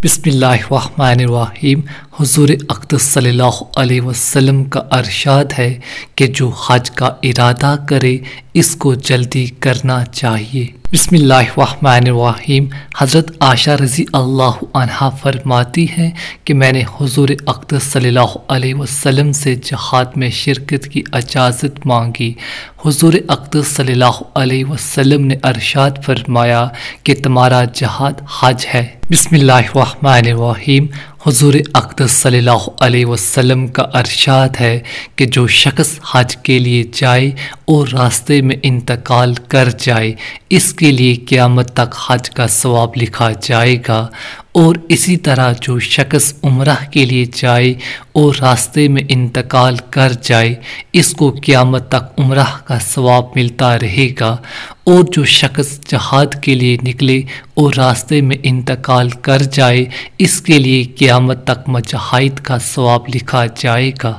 بسم اللہ الرحمن الرحیم۔ حضور اقدس صلی اللہ علیہ وسلم کا ارشاد ہے کہ جو حج کا ارادہ کرے اس کو جلدی کرنا چاہیے۔ بسم اللہ الرحمن الرحیم۔ حضرت عائشہ رضی اللہ عنہا فرماتی ہیں کہ میں نے حضور اقدس صلی اللہ علیہ وسلم سے جہاد میں شرکت کی اجازت مانگی۔ حضور اقدس صلی اللہ علیہ وسلم نے ارشاد فرمایا کہ تمہارا جہاد حج ہے۔ بسم اللہ الرحمن الرحیم۔ حضور اقدس صلی اللہ علیہ وسلم کا ارشاد ہے کہ جو شخص حج کے لیے جائے اور راستے میں انتقال کر جائے اس کے لیے قیامت تک حج کا ثواب لکھا جائے گا، اور اسی طرح جو شخص عمرہ کے لیے جائے اور راستے میں انتقال کر جائے اس کو قیامت تک عمرہ کا ثواب ملتا رہے گا، اور جو شخص جہاد کے لیے نکلے اور راستے میں انتقال کر جائے اس کے لیے قیامت تک مجاہد کا ثواب لکھا جائے گا۔